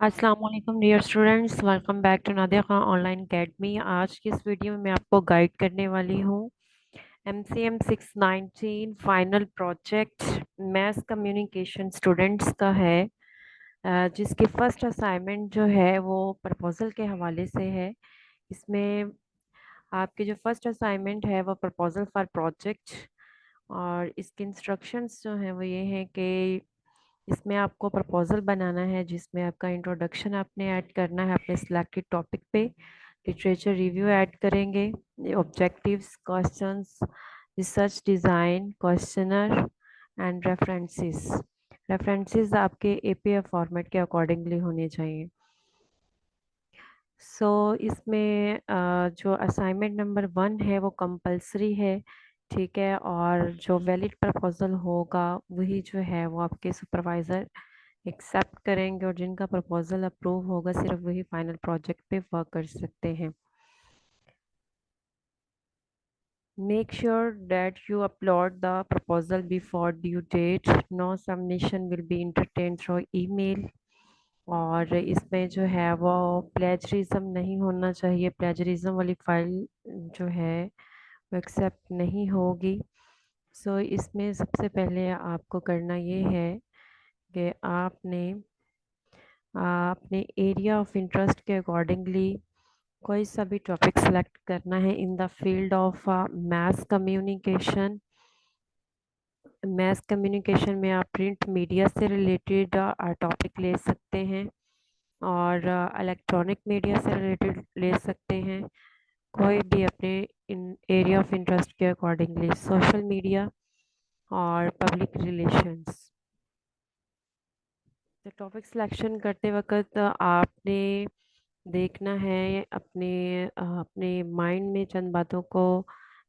अस्सलाम वालेकुम dear students, welcome back to Nadia Khan online academy. आज की इस वीडियो में मैं आपको गाइड करने वाली हूँ MCM 619 final project math communication students का है, जिसकी फर्स्ट असाइनमेंट जो है वो प्रपोजल के हवाले से है। इसमें आपकी जो फर्स्ट असाइनमेंट है वो प्रपोजल फॉर प्रोजेक्ट, और इसके इंस्ट्रक्शंस जो हैं वो ये हैं कि इसमें आपको प्रपोजल बनाना है जिसमें आपका इंट्रोडक्शन आपने ऐड करना है अपने सिलेक्टेड टॉपिक पे। लिटरेचर रिव्यू ऐड करेंगे, objectives, questions, research design, questionnaire and references. References आपके APA फॉर्मेट के अकॉर्डिंगली होने चाहिए। इसमें जो असाइनमेंट नंबर 1 है वो कंपलसरी है, ठीक है। और जो वैलिड प्रपोजल होगा वही जो है वो आपके सुपरवाइज़र एक्सेप्ट करेंगे, और जिनका प्रपोजल अप्रूव होगा सिर्फ वही फाइनल प्रोजेक्ट पे वर्क कर सकते हैं। Make sure that you upload the proposal before due date. No submission will be entertained through email. और इसमें जो है वो प्लेजरिज्म नहीं होना चाहिए, प्लेजरिज्म वाली फाइल जो है वो एक्सेप्ट नहीं होगी। इसमें सबसे पहले आपको करना ये है कि आपने अपने एरिया ऑफ इंटरेस्ट के अकॉर्डिंगली कोई सा भी टॉपिक सेलेक्ट करना है in the field of math communication. Math communication में आप प्रिंट मीडिया से रिलेटेड टॉपिक ले सकते हैं, और इलेक्ट्रॉनिक मीडिया से रिलेटेड ले सकते हैं। कोई भी अपने इन एरिया ऑफ इंटरेस्ट के अकॉर्डिंगली, सोशल मीडिया और पब्लिक रिलेशंस। तो टॉपिक सिलेक्शन करते वक्त आपने देखना है, अपने माइंड में चंद बातों को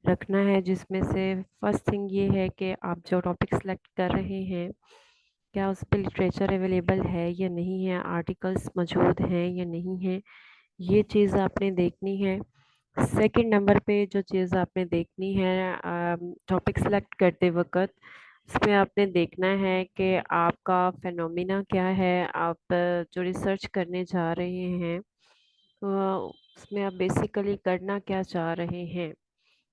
रखना है, जिसमें से फर्स्ट थिंग ये है कि आप जो टॉपिक सेलेक्ट कर रहे हैं क्या उस पर लिटरेचर अवेलेबल है या नहीं है, आर्टिकल्स मौजूद हैं या नहीं है, ये चीज़ आपने देखनी है। सेकंड नंबर पे जो चीज़ आपने देखनी है टॉपिक सेलेक्ट करते वक्त, उसमें आपने देखना है कि आपका फेनोमिना क्या है, आप जो रिसर्च करने जा रहे हैं उसमें आप बेसिकली करना क्या चाह रहे हैं,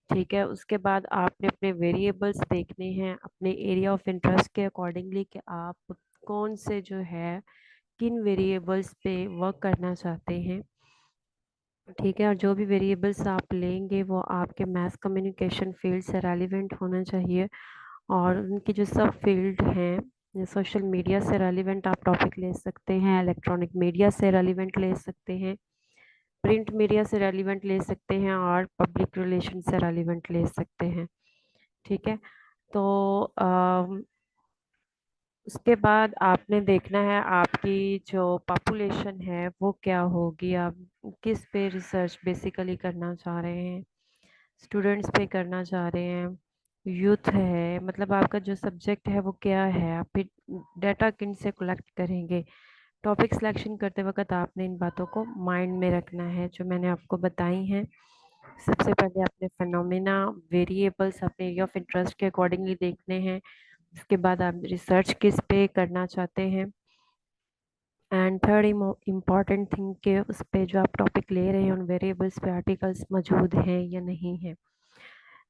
ठीक है। उसके बाद आपने अपने वेरिएबल्स देखने हैं अपने एरिया ऑफ इंटरेस्ट के अकॉर्डिंगली कि आप कौन से जो है किन वेरिएबल्स पे वर्क करना चाहते हैं, ठीक है। और जो भी वेरिएबल्स आप लेंगे वो आपके मैथ कम्युनिकेशन फील्ड से रेलिवेंट होना चाहिए, और उनकी जो सब फील्ड हैं, सोशल मीडिया से रेलिवेंट आप टॉपिक ले सकते हैं, इलेक्ट्रॉनिक मीडिया से रेलिवेंट ले सकते हैं, प्रिंट मीडिया से रेलिवेंट ले सकते हैं, और पब्लिक रिलेशन से रेलिवेंट ले सकते हैं, ठीक है। तो उसके बाद आपने देखना है आपकी जो पॉपुलेशन है वो क्या होगी, आप किस पे रिसर्च बेसिकली करना चाह रहे हैं, स्टूडेंट्स पे करना चाह रहे हैं, यूथ है, मतलब आपका जो सब्जेक्ट है वो क्या है, आप फिर डाटा किन से कलेक्ट करेंगे। टॉपिक सिलेक्शन करते वक्त आपने इन बातों को माइंड में रखना है जो मैंने आपको बताई हैं। सबसे पहले अपने फिनोमेना, वेरिएबल्स अपने एरिया ऑफ इंटरेस्ट के अकॉर्डिंगली देखने हैं। इसके बाद आप रिसर्च किस पे करना चाहते हैं, एंड थर्ड इम्पॉर्टेंट थिंग के उस पे जो आप टॉपिक ले रहे हैं उन वेरिएबल्स पे आर्टिकल्स मौजूद हैं या नहीं है।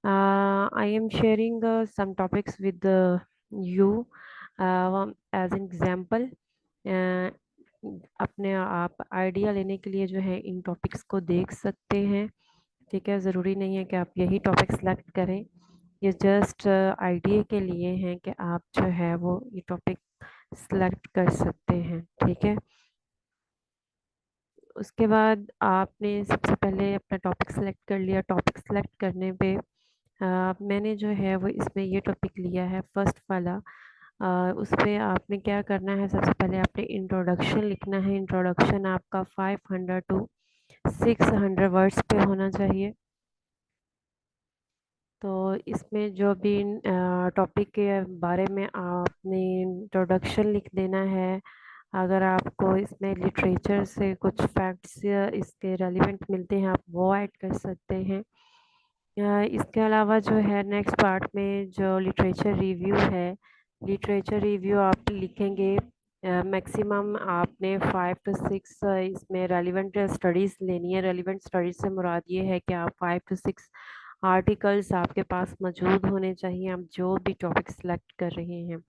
I am sharing some topics with you as an example. अपने आप आइडिया लेने के लिए जो है इन टॉपिक्स को देख सकते हैं, ठीक है। ज़रूरी नहीं है कि आप यही टॉपिक सेलेक्ट करें, ये जस्ट आइडिया के लिए हैं कि आप जो है वो ये टॉपिक सेलेक्ट कर सकते हैं, ठीक है। उसके बाद आपने सबसे पहले अपना टॉपिक सेलेक्ट कर लिया। टॉपिक सेलेक्ट करने पे मैंने जो है वो इसमें ये टॉपिक लिया है फर्स्ट वाला। उस पे आपने क्या करना है, सबसे पहले आपने इंट्रोडक्शन लिखना है। इंट्रोडक्शन आपका 500 टू 600 वर्ड्स पे होना चाहिए। तो इसमें जो भी टॉपिक के बारे में आपने इंट्रोडक्शन लिख देना है। अगर आपको इसमें लिटरेचर से कुछ फैक्ट्स इसके रेलिवेंट मिलते हैं आप वो ऐड कर सकते हैं। इसके अलावा जो है नेक्स्ट पार्ट में जो लिटरेचर रिव्यू है, लिटरेचर रिव्यू आप लिखेंगे मैक्सिमम आपने 5 to 6 इसमें रेलिवेंट स्टडीज़ लेनी है। रेलिवेंट स्टडीज़ से मुराद ये है कि आप 5 to 6 आर्टिकल्स आपके पास मौजूद होने चाहिए, आप जो भी टॉपिक सेलेक्ट कर रहे हैं,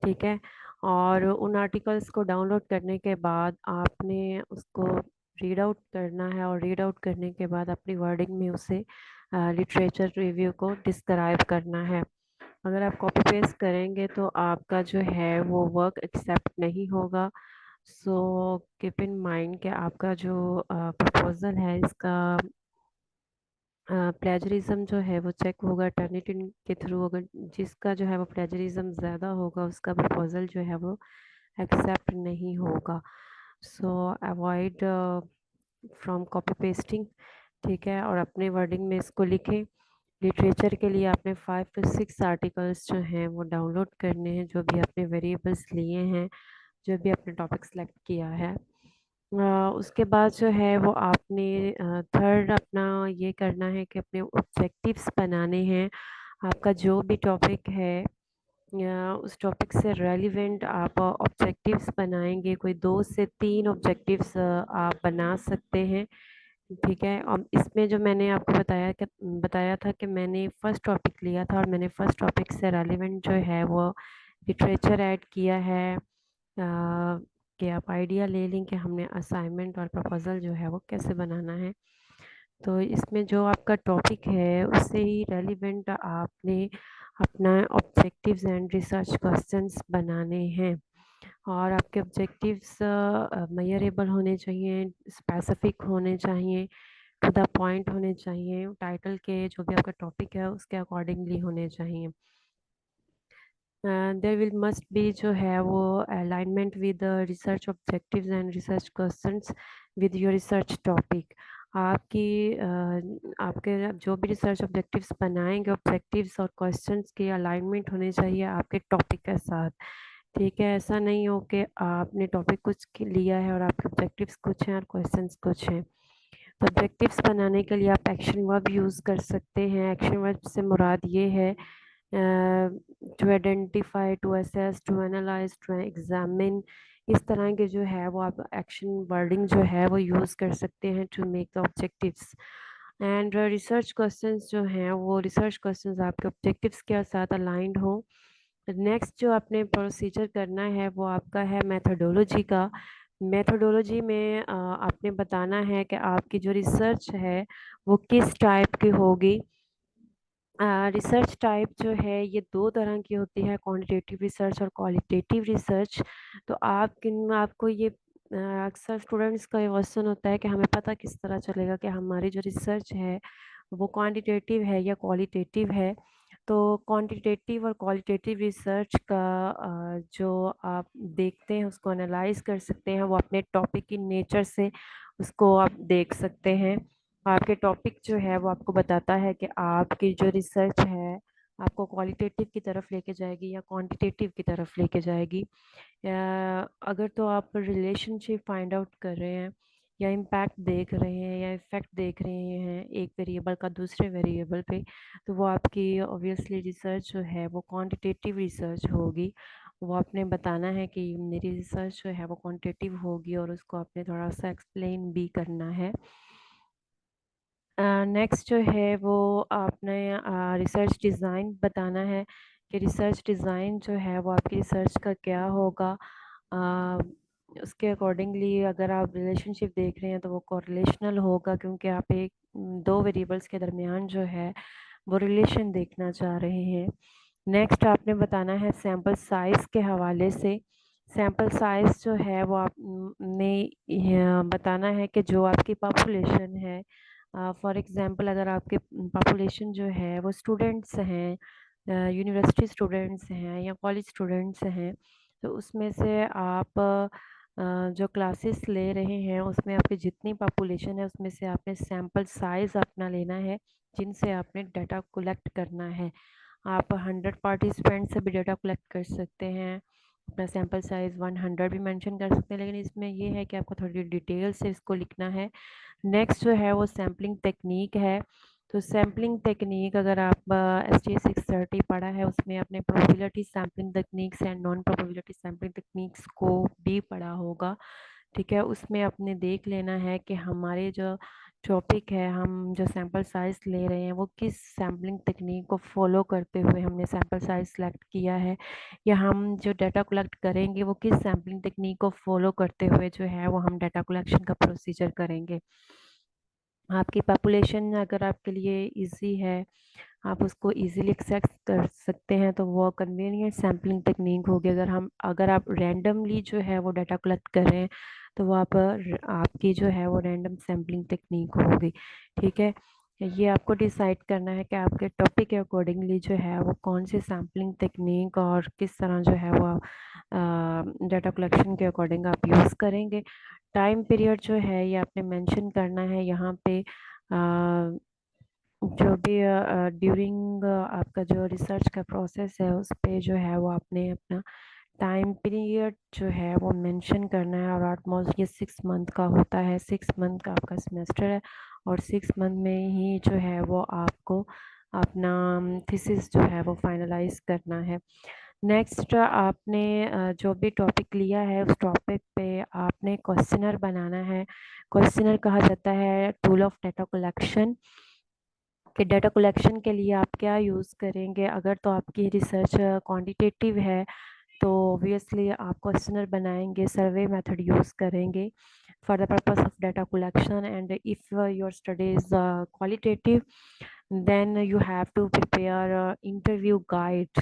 ठीक है। और उन आर्टिकल्स को डाउनलोड करने के बाद आपने उसको रीड आउट करना है, और रीड आउट करने के बाद अपनी वर्डिंग में उसे लिटरेचर रिव्यू को डिस्क्राइब करना है। अगर आप कॉपी पेस्ट करेंगे तो आपका जो है वो वर्क एक्सेप्ट नहीं होगा। सो कीप इन माइंड कि आपका जो प्रपोज़ल है इसका प्लेजरिज्म जो है वो चेक होगा टर्निटिन के थ्रू। अगर जिसका जो है वो प्लेजरिज्म ज़्यादा होगा उसका प्रपोज़ल जो है वो एक्सेप्ट नहीं होगा। सो अवॉइड फ्रॉम कॉपी पेस्टिंग, ठीक है। और अपने वर्डिंग में इसको लिखें। लिटरेचर के लिए आपने 5 to 6 आर्टिकल्स जो हैं वो डाउनलोड करने हैं, जो भी आपने वेरिएबल्स लिए हैं, जो भी आपने टॉपिक सेलेक्ट किया है। उसके बाद जो है वो आपने थर्ड अपना ये करना है कि अपने ऑब्जेक्टिव्स बनाने हैं। आपका जो भी टॉपिक है उस टॉपिक से रेलिवेंट आप ऑब्जेक्टिव्स बनाएंगे। कोई 2 से 3 ऑब्जेक्टिव्स आप बना सकते हैं, ठीक है। और इसमें जो मैंने आपको बताया था कि मैंने फ़र्स्ट टॉपिक लिया था, और मैंने फ़र्स्ट टॉपिक से रेलिवेंट जो है वो लिटरेचर ऐड किया है। कि आप आइडिया ले लें कि हमने असाइनमेंट और प्रपोज़ल जो है वो कैसे बनाना है। तो इसमें जो आपका टॉपिक है उससे ही रेलिवेंट आपने अपना ऑब्जेक्टिव्स एंड रिसर्च क्वेश्चंस बनाने हैं। और आपके ऑब्जेक्टिव्स मेजरेबल होने चाहिए, स्पेसिफिक होने चाहिए, टू द पॉइंट होने चाहिए, टाइटल के जो भी आपका टॉपिक है उसके अकॉर्डिंगली होने चाहिए। देयर विल मस्ट बी जो है वो alignment with research objectives and research questions with your research topic. आपके जो भी रिसर्च ऑब्जेक्टिव्स बनाएंगे, ऑब्जेक्टिव्स और क्वेश्चंस की अलाइनमेंट होने चाहिए आपके टॉपिक के साथ, ठीक है। ऐसा नहीं हो कि आपने टॉपिक कुछ लिया है और आपके ऑब्जेक्टिव्स कुछ हैं और क्वेश्चंस कुछ हैं। तो ऑब्जेक्टिव्स बनाने के लिए आप एक्शन वर्ब यूज़ कर सकते हैं। एक्शन वर्ब से मुराद ये है to identify, to assess, to analyse, to examine. इस तरह के जो है वो आप एक्शन वर्डिंग जो है वो यूज़ कर सकते हैं to make the objectives. And research questions जो हैं वो रिसर्च क्वेश्चंस आपके ऑब्जेक्टिव्स के साथ अलाइंड हो। नेक्स्ट जो आपने प्रोसीजर करना है वो आपका है मेथोडोलॉजी का। मेथोडोलॉजी में आपने बताना है कि आपकी जो रिसर्च है वो किस टाइप की होगी। रिसर्च टाइप जो है ये 2 तरह की होती है, क्वांटिटेटिव रिसर्च और क्वालिटेटिव रिसर्च। तो आपको ये अक्सर स्टूडेंट्स का ये क्वेश्चन होता है कि हमें पता किस तरह चलेगा कि हमारी जो रिसर्च है वो क्वांटिटेटिव है या क्वालिटेटिव है। तो क्वांटिटेटिव और क्वालिटेटिव रिसर्च का जो आप देखते हैं उसको एनालाइज कर सकते हैं, वो अपने टॉपिक की नेचर से उसको आप देख सकते हैं। आपके टॉपिक जो है वो आपको बताता है कि आपकी जो रिसर्च है आपको क्वालिटेटिव की तरफ लेके जाएगी या क्वांटिटेटिव की तरफ लेके जाएगी। अगर तो आप रिलेशनशिप फाइंड आउट कर रहे हैं, या इम्पैक्ट देख रहे हैं, या इफ़ेक्ट देख रहे हैं एक वेरिएबल का दूसरे वेरिएबल पे, तो वो आपकी ऑब्वियसली रिसर्च जो है वो क्वांटिटेटिव रिसर्च होगी। वो आपने बताना है कि मेरी रिसर्च जो है वो क्वांटिटेटिव होगी, और उसको आपने थोड़ा सा एक्सप्लेन भी करना है। नेक्स्ट जो है वो आपने रिसर्च डिज़ाइन बताना है कि रिसर्च डिज़ाइन जो है वो आपकी रिसर्च का क्या होगा। अ, उसके अकॉर्डिंगली अगर आप रिलेशनशिप देख रहे हैं तो वो कोरिलेशनल होगा, क्योंकि आप एक 2 वेरिएबल्स के दरमियान जो है वो रिलेशन देखना चाह रहे हैं। नेक्स्ट आपने बताना है सैम्पल साइज़ के हवाले से। सैम्पल साइज़ जो है वो आपने बताना है कि जो आपकी पॉपुलेशन है, फॉर एग्ज़ाम्पल अगर आपके पॉपुलेशन जो है वो स्टूडेंट्स हैं, यूनिवर्सिटी स्टूडेंट्स हैं या कॉलेज स्टूडेंट्स हैं, तो उसमें से आप जो क्लासेस ले रहे हैं उसमें आपकी जितनी पॉपुलेशन है उसमें से आपने सैम्पल साइज़ अपना लेना है जिनसे आपने डाटा कलेक्ट करना है। आप 100 पार्टिसिपेंट से भी डाटा कलेक्ट कर सकते हैं, अपना सैम्पल साइज़ 100 भी मेंशन कर सकते हैं, लेकिन इसमें ये है कि आपको थोड़ी डिटेल से इसको लिखना है। नेक्स्ट जो है वो सैम्पलिंग टेक्निक है। तो सैम्पलिंग टेक्निक अगर आप ST630 पढ़ा है उसमें आपने probability sampling techniques and non probability sampling techniques को भी पढ़ा होगा। ठीक है, उसमें आपने देख लेना है कि हमारे जो टॉपिक है, हम जो सैंपल साइज ले रहे हैं वो किस सैम्पलिंग टेक्निक को फॉलो करते हुए हमने सैंपल साइज सेलेक्ट किया है, या हम जो डाटा कलेक्ट करेंगे वो किस सैम्पलिंग टेक्निक को फॉलो करते हुए जो है वो हम डाटा कलेक्शन का प्रोसीजर करेंगे। आपकी पॉपुलेशन अगर आपके लिए इजी है, आप उसको इजीली एक्सेस कर सकते हैं, तो वो कन्वीनियंट सैम्पलिंग टेक्निक होगी। अगर आप रैंडमली जो है वो डाटा कलेक्ट कर रहे हैं तो वो आपकी जो है वो रैंडम सैम्पलिंग टेक्निक होगी। ठीक है, ये आपको डिसाइड करना है कि आपके टॉपिक के अकॉर्डिंगली जो है वो कौन सी सैम्पलिंग टेक्निक और किस तरह जो है वो डाटा कलेक्शन के अकॉर्डिंग आप यूज़ करेंगे। टाइम पीरियड जो है ये आपने मेंशन करना है यहाँ पे। जो भी ड्यूरिंग आपका जो रिसर्च का प्रोसेस है उस पे जो है वो आपने अपना टाइम पीरियड जो है वो मेंशन करना है। और ऑलमोस्ट ये 6 मंथ का होता है, 6 मंथ का आपका सेमेस्टर है, और 6 मंथ में ही जो है वो आपको अपना थीसिस जो है वो फाइनलाइज करना है। नेक्स्ट आपने जो भी टॉपिक लिया है उस टॉपिक पे आपने क्वेश्चनर बनाना है। क्वेश्चनर कहा जाता है टूल ऑफ डाटा कलेक्शन। कि डाटा कलेक्शन के लिए आप क्या यूज़ करेंगे। अगर तो आपकी रिसर्च क्वांटिटेटिव है तो ऑब्वियसली आप क्वेश्चनर बनाएंगे, सर्वे मेथड यूज़ करेंगे for the purpose of data collection. And if your study is qualitative, then you have to prepare a interview guide.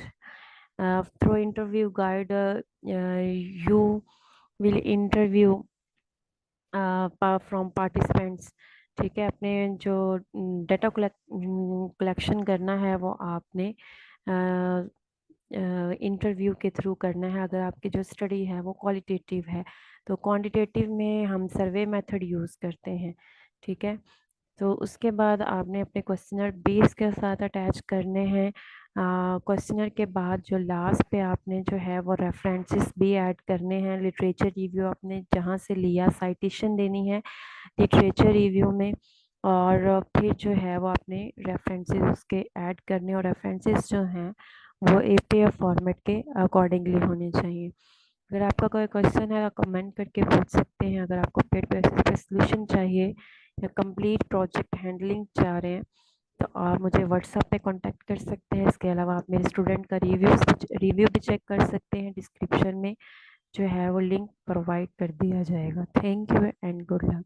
Through interview guide, you will interview from participants. ठीक है, अपने जो data collection करना है वो आपने interview के through करना है। अगर आपकी जो स्टडी है वो क्वालिटेटिव है, तो क्वांटिटेटिव में हम सर्वे मेथड यूज़ करते हैं। ठीक है, तो उसके बाद आपने अपने क्वेश्चनर बेस के साथ अटैच करने हैं। क्वेश्चनर के बाद जो लास्ट पे आपने जो है वो रेफरेंसेस भी ऐड करने हैं। लिटरेचर रिव्यू आपने जहाँ से लिया साइटेशन देनी है लिटरेचर रिव्यू में, और फिर जो है वो आपने रेफरेंसेस उसके ऐड करने, और रेफरेंसेस जो हैं वो APA फॉर्मेट के अकॉर्डिंगली होने चाहिए। अगर आपका कोई क्वेश्चन है आप कमेंट करके पूछ सकते हैं। अगर आपको पेड बेसिस पे सोल्यूशन चाहिए या कंप्लीट प्रोजेक्ट हैंडलिंग चाह रहे हैं तो आप मुझे व्हाट्सएप पे कांटेक्ट कर सकते हैं। इसके अलावा आप मेरे स्टूडेंट का रिव्यू भी चेक कर सकते हैं। डिस्क्रिप्शन में जो है वो लिंक प्रोवाइड कर दिया जाएगा। Thank you and good luck.